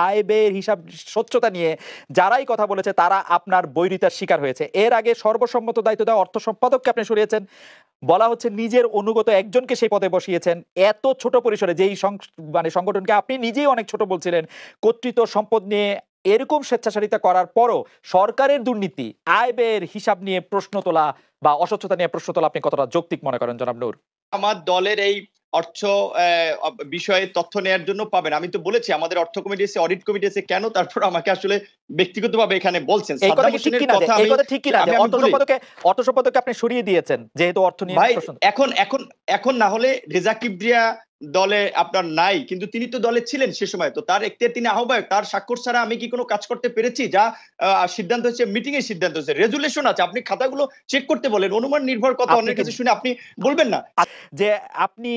আয় ব্যয়ের হিসাব স্বচ্ছতা নিয়ে যারাই কথা বলেছে তারা আপনার বৈরিতার শিকার হয়েছে। এর আগে সর্বসম্মত দায়িত্ব দেওয়া অর্থ সম্পাদককে আপনি সরিয়েছেন, বলা হচ্ছে নিজের অনুগত একজনকে সেই পদে বসিয়েছেন। এত ছোট পরিসরে যেই মানে সংগঠনকে আপনি নিজেই অনেক ছোট বলছিলেন, কর্তৃত্ব সম্পদ নিয়ে এরকম স্বেচ্ছাচারিতা করার পরও সরকারের দুর্নীতি, আয় ব্যয়ের হিসাব নিয়ে প্রশ্ন তোলা বা অস্বচ্ছতা নিয়ে প্রশ্ন তোলা আপনি কতটা যৌক্তিক মনে করেন জনাব নূর? আমার দলের এই অর্থ বিষয়ে তথ্য নেয়ার জন্য পাবেন। আমি তো বলেছি আমাদের অর্থ কমিটি এসে, অডিট কমিটি এসে, কেন তারপর আমাকে আসলে ব্যক্তিগতভাবে এখানে বলছেন এই কথা সাদ্দাম কি ঠিক হোসেনের কিনা কথা এই কথা ঠিক কিনা যে অর্থ সম্পাদককে আপনি সরিয়ে দিয়েছেন যেহেতু অর্থ নিয়ে ভাই প্রশ্ন? এখন না হলে রেজা কিবরিয়া দলে আপনার নাই, কিন্তু তিনি তো দলে ছিলেন সে সময়, তো তার এখতিয়ার, তিনি আহ্বায়ক, তার স্বাক্ষর ছাড়া আমি কি কোনো কাজ করতে পেরেছি? যা সিদ্ধান্ত হচ্ছে, মিটিং এর সিদ্ধান্ত হচ্ছে, রেজুলেশন আছে, আপনি খাতাগুলো চেক করতে বলেন। অনুমান নির্ভর কথা অন্যের কাছে শুনে আপনি বলবেন না যে আপনি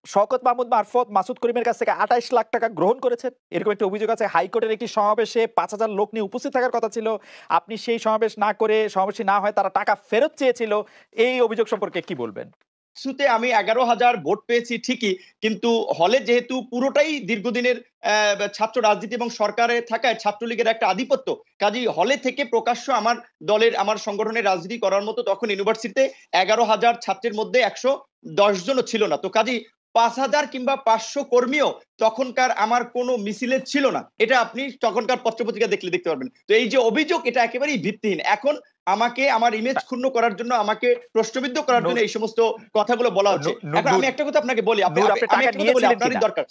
শওকত মাহমুদ মারফত মাসুদ করিমের কাছ থেকে 28 লাখ টাকা গ্রহণ করেছেন, এরকম একটা অভিযোগ আছে। হাইকোর্টের একটি সমাবেশে 5,000 লোক নিয়ে উপস্থিত থাকার কথা ছিল, আপনি সেই সমাবেশ না করে, সমাবেশে না হয় তারা টাকা ফেরত চেয়েছিল, এই অভিযোগ সম্পর্কে কি বলবেন? ইস্যুতে আমি 11,000 ভোট পেয়েছি ঠিকই, কিন্তু হলে যেহেতু পুরোটাই দীর্ঘদিনের ছাত্র রাজনীতি এবং সরকারে থাকায় ছাত্রলীগের একটা আধিপত্য, কাজেই হলে থেকে প্রকাশ্য আমার দলের, আমার সংগঠনের রাজনীতি করার মতো তখন ইউনিভার্সিটিতে 11,000 ছাত্রের মধ্যে 110 জনও ছিল না। তো কাজেই 5,000 কিংবা 500 কর্মীও তখনকার আমার কোনো মিছিলে ছিল না। এটা আপনি তখনকার পত্রপত্রিকা দেখলে দেখতে পারবেন। তো এই যে অভিযোগ, এটা একেবারেই ভিত্তিহীন। এখন আমাকে আমার ইমেজ ক্ষুণ্ণ করার জন্য, আমাকে প্রশ্নবিদ্ধ করার জন্য এই সমস্ত কথাগুলো বলা হচ্ছে। এখন আমি একটা কথা আপনাকে বলি, আমি একটা কথা বলি, আপনারই দরকার।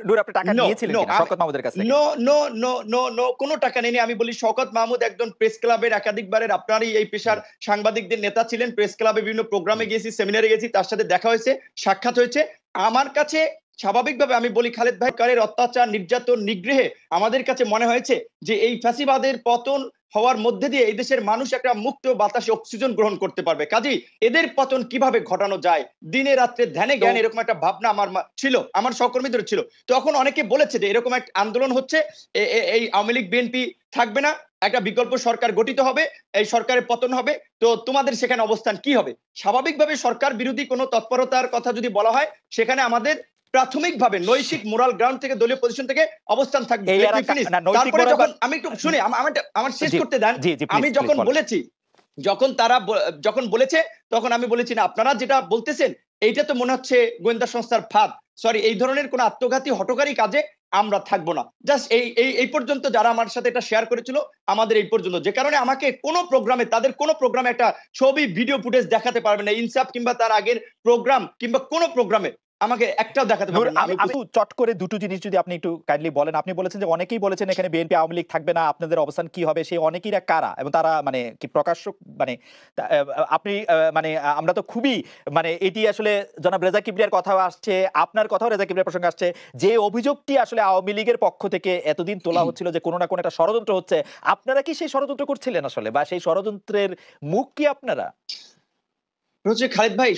নূর আপনি টাকা নিয়েছিলেন কিনা শওকত মাহমুদের কাছ থেকে? No no no no no, কোনো টাকা নেই। আমি বলি শওকত মাহমুদ একজন প্রেস ক্লাবের একাধিকবারের, আপনারই এই পেশার সাংবাদিকদের নেতা ছিলেন। প্রেস ক্লাবে বিভিন্ন প্রোগ্রামে গিয়েছি, সেমিনারে গেছি, তার সাথে দেখা হয়েছে, সাক্ষাৎ হয়েছে। আমার কাছে স্বাভাবিকভাবে আমি বলি, খালেদ ভাই কারের অত্যাচার, নির্যাতন, নিগ্রহে আমাদের কাছে মনে হয়েছে যে এই ফ্যাসিবাদের পতন হওয়ার মধ্যে দিয়ে এই দেশের মানুষ একটা মুক্ত বাতাসে অক্সিজেন গ্রহণ করতে পারবে। কাজেই এদের পতন কিভাবে ঘটানো যায়, দিনে রাত্রে ধ্যানে জ্ঞান, এরকম একটা ভাবনা আমার ছিল, আমার সহকর্মীদের ছিল। তখন অনেকে বলেছে যে এরকম একটা আন্দোলন হচ্ছে, এই আওয়ামী লীগ বিএনপি থাকবে না, একটা বিকল্প সরকার গঠিত হবে, এই সরকারের পতন হবে, তো তোমাদের সেখানে অবস্থান কি হবে? স্বাভাবিকভাবে সরকার বিরোধী কোনো তৎপরতার কথা যদি বলা হয়, সেখানে আমাদের প্রাথমিকভাবে নৈতিক মোরাল গ্রাউন্ড থেকে, দলীয় পজিশন থেকে অবস্থান থাকবে। তারপরে যখন আমি একটু শুনি, আমার শেষ করতে দেন। আমি যখন বলেছি, যখন বলেছে, তখন আমি বলেছি না, আপনারা যেটা বলতেছেন এইটা তো মনে হচ্ছে গোয়েন্দা সংস্থার ফাঁদ, সরি, এই ধরনের কোন আত্মঘাতী হঠকারী কাজে আমরা থাকবো না। জাস্ট এই পর্যন্ত যারা আমার সাথে এটা শেয়ার করেছিল, আমাদের এই পর্যন্ত, যে কারণে আমাকে কোনো প্রোগ্রামে, তাদের কোনো প্রোগ্রামে একটা ছবি, ভিডিও ফুটেজ দেখাতে পারবে না, ইনসাফ কিংবা তার আগের প্রোগ্রাম কিংবা কোনো প্রোগ্রামে আমাকে একটাও দেখাতে পারবে না। আমি চট করে দুটো জিনিস যদি আপনি একটু কাইন্ডলি বলেন। আপনি বলেছেন যে অনেকেই বলেছেন এখানে বিএনপি আওয়ামী লীগ থাকবে না, আপনাদের অবস্থান কি হবে? সেই অনেকেইরা কারা এবং তারা মানে কি প্রকাশ্য, মানে আপনি মানে আমরা তো খুবই মানে এটি আসলে জনাব রেজা কিবরিয়ার কথা আসছে, আপনার কথাও রেজা কিবরিয়ার প্রসঙ্গে আসছে, যে অভিযোগটি আসলে আওয়ামী লীগের পক্ষ থেকে এতদিন তোলা হচ্ছিল যে কোনো না কোনো একটা ষড়যন্ত্র হচ্ছে, আপনারা কি সেই ষড়যন্ত্র করছিলেন আসলে, বা সেই ষড়যন্ত্রের মুখ কি আপনারা? খালেদ ভাই,